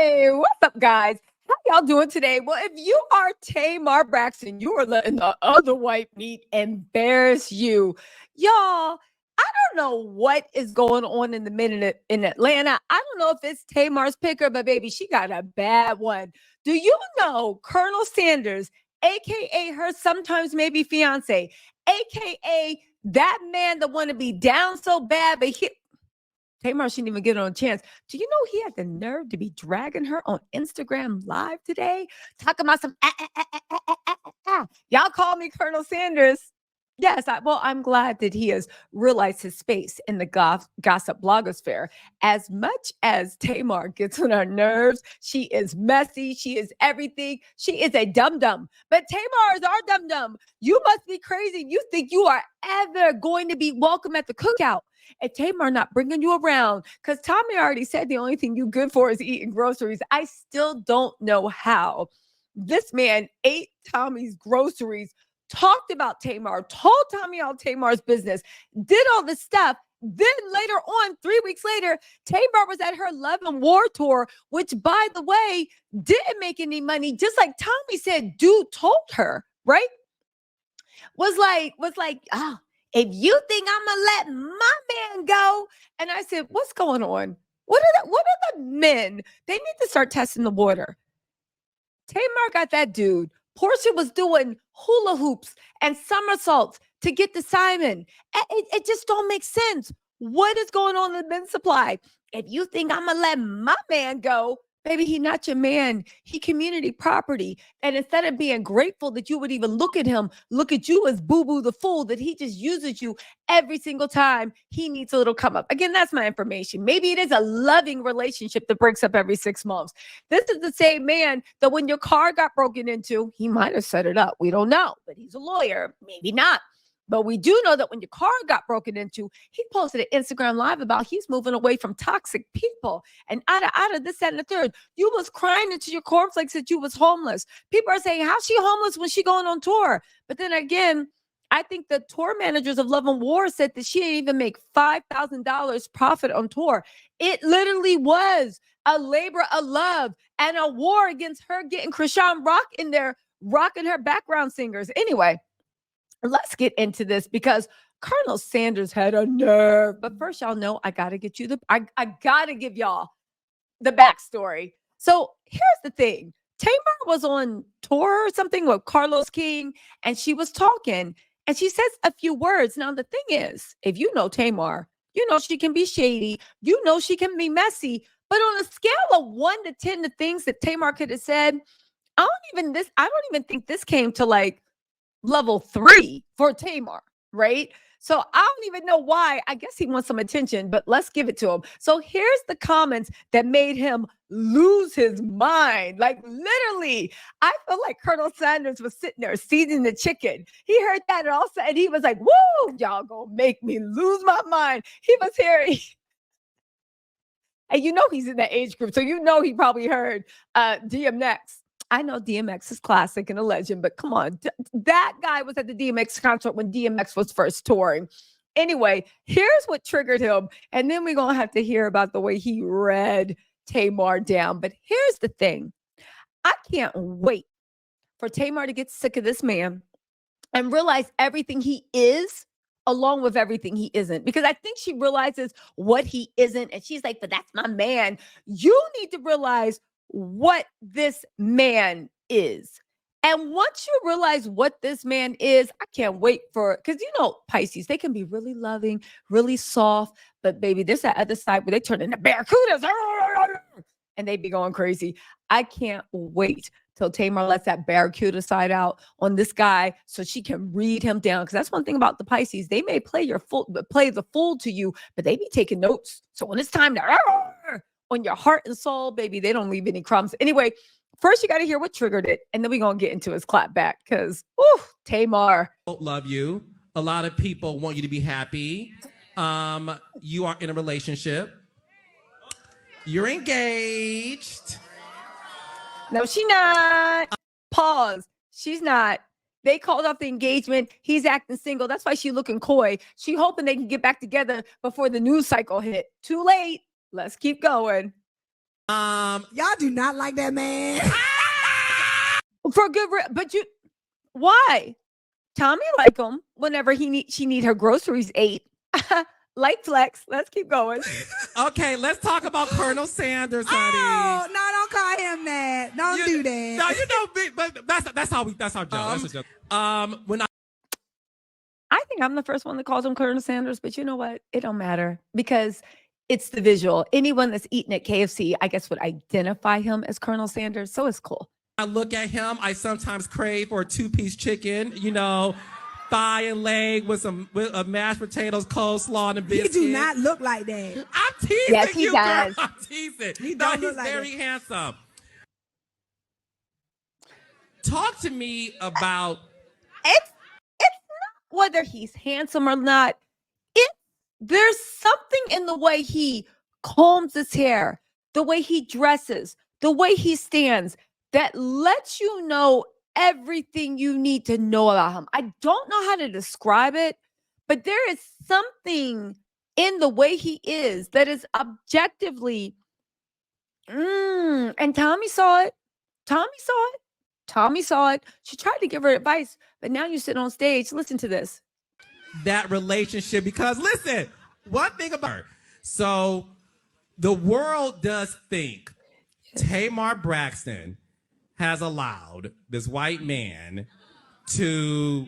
Hey, what's up, guys? How y'all doing today? Well, if you are Tamar Braxton, you are letting the other white meat embarrass you. Y'all, I don't know what is going on in the minute in Atlanta. I don't know if it's Tamar's picker, but baby, she got a bad one. Do you know Colonel Sanders, aka her sometimes maybe fiance, aka that man that want to be down so bad, but Tamar shouldn't even get on a chance. Do you know he had the nerve to be dragging her on Instagram Live today? Talking about some Y'all call me Colonel Sanders. Yes, I'm glad that he has realized his space in the gossip blogosphere. As much as Tamar gets on our nerves, she is messy. She is everything. She is a dum-dum. But Tamar is our dum-dum. You must be crazy. You think you are ever going to be welcome at the cookout. And Tamar not bringing you around because Tommy already said the only thing you good for is eating groceries. I still don't know how this man ate Tommy's groceries, talked about Tamar, told Tommy all Tamar's business, did all this stuff. Then later on, 3 weeks later, Tamar was at her Love and War tour, which, by the way, didn't make any money. Just like Tommy said, dude told her, right? Was like, if you think I'm gonna let my man go, and I said, what's going on? What are the men? They need to start testing the water. Tamar got that dude. Portia was doing hula hoops and somersaults to get to Simon. It just don't make sense. What is going on in the men's supply? If you think I'm gonna let my man go, baby, he not your man. He community property. And instead of being grateful that you would even look at him, look at you as boo-boo the fool, that he just uses you every single time he needs a little come up. Again, that's my information. Maybe it is a loving relationship that breaks up every 6 months. This is the same man that when your car got broken into, he might have set it up. We don't know, but he's a lawyer. Maybe not. But we do know that when your car got broken into, he posted an Instagram Live about he's moving away from toxic people and out of this, that, and the third. You was crying into your cornflakes that you was homeless. People are saying, how's she homeless when she going on tour? But then again, I think the tour managers of Love and War said that she didn't even make $5,000 profit on tour. It literally was a labor of love and a war against her getting Krishan Rock in there, rocking her background singers. Anyway, let's get into this because Colonel Sanders had a nerve. But first, y'all know I gotta get you I gotta give y'all the backstory. So here's the thing. Tamar was on tour or something with Carlos King, and she was talking, and she says a few words. Now, the thing is, if you know Tamar, you know she can be shady. You know she can be messy. But on a scale of 1 to 10, the things that Tamar could have said, I don't even think this came to like level 3 for Tamar, right? So I don't even know why. I guess he wants some attention, but let's give it to him. So here's the comments that made him lose his mind. Like literally, I feel like Colonel Sanders was sitting there seasoning the chicken. He heard that and all of a sudden he was like, woo, y'all gonna make me lose my mind. He was here. And you know he's in that age group. So you know he probably heard DMX. I know DMX is classic and a legend, but come on. That guy was at the DMX concert when DMX was first touring. Anyway, here's what triggered him. And then we're going to have to hear about the way he read Tamar down. But here's the thing. I can't wait for Tamar to get sick of this man and realize everything he is along with everything he isn't. Because I think she realizes what he isn't. And she's like, but that's my man. You need to realize what this man is. And once you realize what this man is, I can't wait for, because you know, Pisces, they can be really loving, really soft, but baby, there's that other side where they turn into barracudas and they be going crazy. I can't wait till Tamar lets that barracuda side out on this guy so she can read him down. Because that's one thing about the Pisces. They may play the fool to you, but they be taking notes. So when it's time to on your heart and soul, baby, they don't leave any crumbs. Anyway, first you got to hear what triggered it, and then we're going to get into his clap back because, Tamar. Love you. A lot of people want you to be happy. You are in a relationship. You're engaged. No, she's not. Pause. She's not. They called off the engagement. He's acting single. That's why she's looking coy. She hoping they can get back together before the news cycle hit. Too late. Let's keep going. Y'all do not like that man. For good, but why? Tommy like him whenever she need her groceries ate. Light flex. Let's keep going. Okay, let's talk about Colonel Sanders, honey. Oh, no, don't call him that. Don't do that. No, but that's how Joe. That's a joke. When I think I'm the first one that calls him Colonel Sanders, but you know what? It don't matter because it's the visual. Anyone that's eating at KFC, I guess, would identify him as Colonel Sanders, so it's cool. I look at him, I sometimes crave for a 2-piece chicken, thigh and leg with mashed potatoes, coleslaw, and a biscuit. He do not look like that. I'm teasing yes, he you, does. girl. I'm teasing. He don't look he's like very that. handsome. Talk to me about it's not whether he's handsome or not. There's something in the way he combs his hair, the way he dresses, the way he stands that lets you know everything you need to know about him. I don't know how to describe it, but there is something in the way he is that is objectively, and Tommy saw it. Tommy saw it. She tried to give her advice, but now you sit on stage. Listen to this. That relationship, because listen, one thing about her. So the world does think Tamar Braxton has allowed this white man to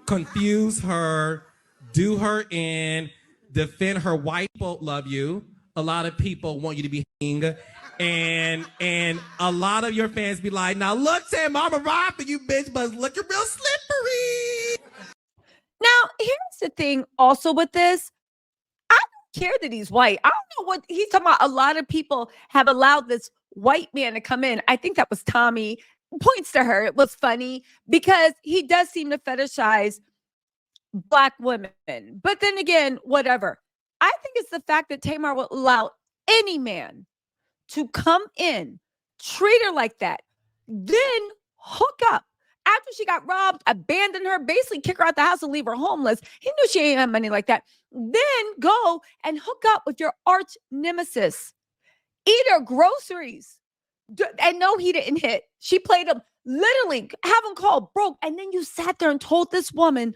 confuse her, do her in, defend her. White people love you. A lot of people want you to be and a lot of your fans be like, now look, Tamar, I'm a ride for you, bitch, but look, you're real slippery. Now, here's the thing also with this. I don't care that he's white. I don't know what he's talking about. A lot of people have allowed this white man to come in. I think that was Tommy. Points to her. It was funny because he does seem to fetishize Black women. But then again, whatever. I think it's the fact that Tamar will allow any man to come in, treat her like that, then hook up. After she got robbed, abandon her, basically kick her out the house and leave her homeless. He knew she ain't have money like that. Then go and hook up with your arch nemesis. Eat her groceries. And no, he didn't hit. She played him, literally have him called broke. And then you sat there and told this woman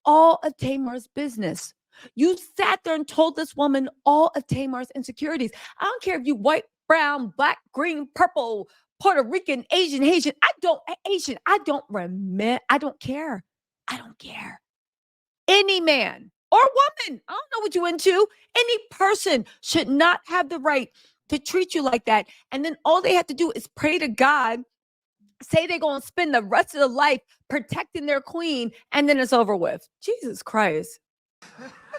all of Tamar's business. You sat there and told this woman all of Tamar's insecurities. I don't care if you white, brown, black, green, purple, Puerto Rican, Asian. I don't care. Any man or woman, I don't know what you into. Any person should not have the right to treat you like that. And then all they have to do is pray to God, say they're going to spend the rest of their life protecting their queen, and then it's over with. Jesus Christ.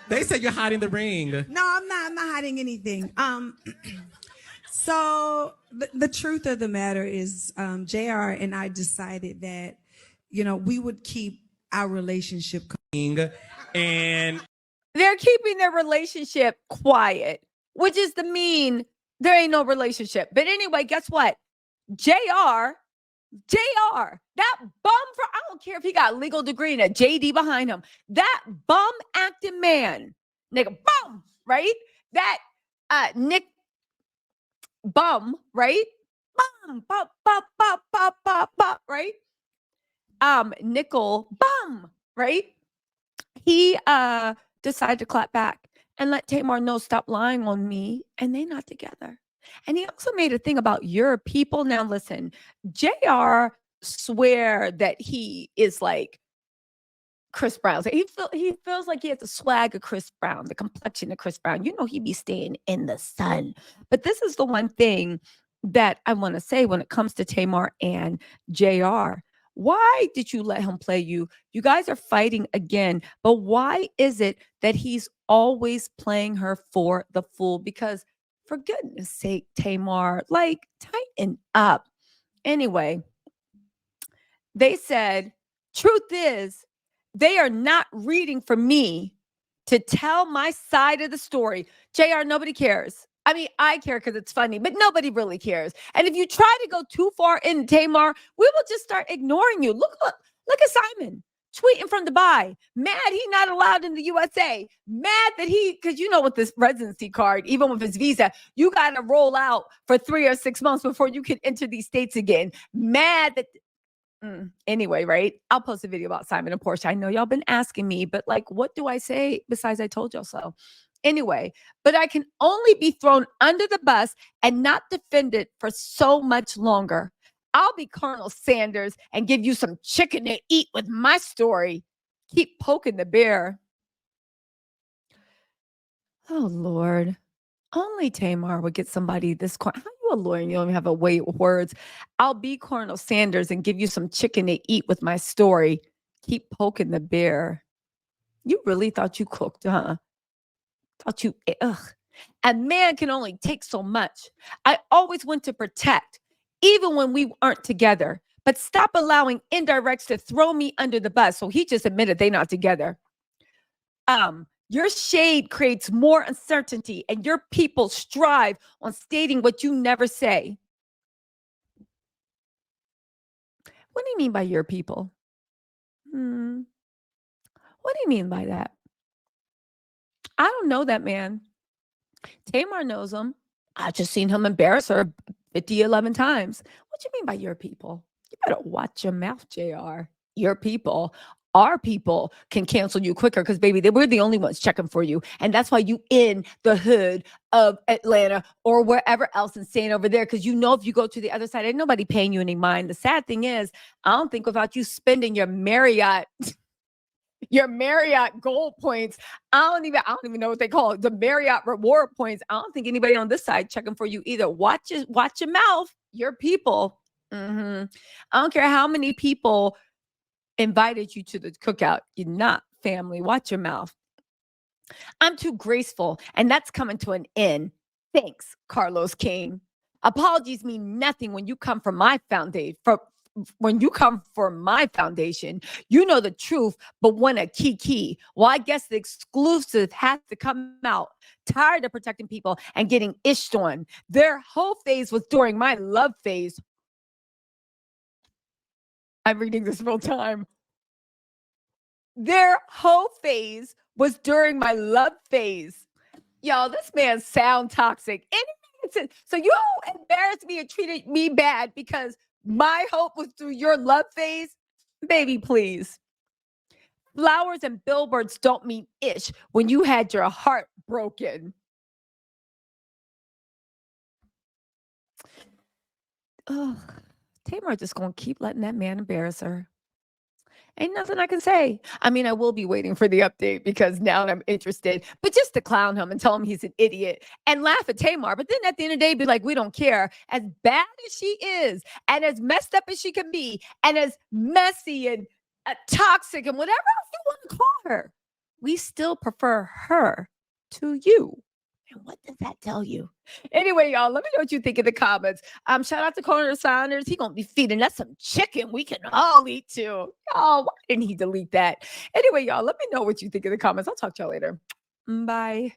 They said you're hiding the ring. No, I'm not hiding anything. So the truth of the matter is, JR and I decided that, we would keep our relationship and they're keeping their relationship quiet, which is to mean there ain't no relationship. But anyway, guess what? JR, that bum I don't care if he got a legal degree and a JD behind him. That bum acting man, nigga, bum, right? That Nick bum, right? Bum, bop, bop, bop, bop, bop, bop, right? Nickel bum, right? He decided to clap back and let Tamar know, stop lying on me, and they not together. And he also made a thing about your people. Now listen, JR swear that he is like Chris Brown. So he feels like he has the swag of Chris Brown, the complexion of Chris Brown. He be staying in the sun. But this is the one thing that I want to say when it comes to Tamar and JR. Why did you let him play you? You guys are fighting again, but why is it that he's always playing her for the fool? Because for goodness sake, Tamar, like, tighten up. Anyway, they said, truth is, they are not reading for me to tell my side of the story. JR, nobody cares. I mean, I care because it's funny, but nobody really cares. And if you try to go too far in Tamar, we will just start ignoring you. Look at Simon. tweeting from Dubai, mad he not allowed in the USA, mad that because you know with this residency card, even with his visa, you got to roll out for 3 or 6 months before you can enter these states again. Mad that anyway, right? I'll post a video about Simon and Portia. I know y'all been asking me, but like, what do I say besides I told y'all so? Anyway, but I can only be thrown under the bus and not defended for so much longer. I'll be Colonel Sanders and give you some chicken to eat with my story. Keep poking the bear. Oh, Lord. Only Tamar would get somebody this. How you a lawyer and you don't even have a way with words? I'll be Colonel Sanders and give you some chicken to eat with my story. Keep poking the bear. You really thought you cooked, huh? Thought you, ugh. A man can only take so much. I always want to protect, even when we aren't together. But stop allowing indirects to throw me under the bus. So he just admitted they're not together. Your shade creates more uncertainty, and your people strive on stating what you never say. What do you mean by your people? What do you mean by that? I don't know that man. Tamar knows him. I just seen him embarrass her 11 times. What you mean by your people? You better watch your mouth, JR. Your people. Our people can cancel you quicker because, baby, we're the only ones checking for you. And that's why you in the hood of Atlanta or wherever else and staying over there because you know if you go to the other side, ain't nobody paying you any mind. The sad thing is, I don't think without you spending your Marriott gold points. I don't even know what they call it. The Marriott reward points. I don't think anybody on this side checking for you either. Watch your mouth. Your people. I don't care how many people invited you to the cookout. You're not family. Watch your mouth. I'm too graceful, and that's coming to an end. Thanks, Carlos King. Apologies mean nothing when you come from my foundation. When you come for my foundation, you know the truth, but want a key. Well, I guess the exclusive has to come out. Tired of protecting people and getting ished on. Their whole phase was during my love phase. I'm reading this real time. Their whole phase was during my love phase. Y'all, this man sound toxic. So you embarrassed me and treated me bad because my hope was through your love phase? Baby, please. Flowers and billboards don't mean ish when you had your heart broken. Ugh. Tamar just going to keep letting that man embarrass her. Ain't nothing I can say. I mean, I will be waiting for the update because now I'm interested, but just to clown him and tell him he's an idiot and laugh at Tamar. But then at the end of the day, be like, we don't care. As bad as she is and as messed up as she can be and as messy and toxic and whatever else you want to call her, we still prefer her to you. And what does that tell you? Anyway, y'all, let me know what you think in the comments. Shout out to Colonel Sanders. He gonna be feeding us some chicken we can all eat too. Oh, why didn't he delete that? Anyway, y'all, let me know what you think in the comments. I'll talk to y'all later. Bye.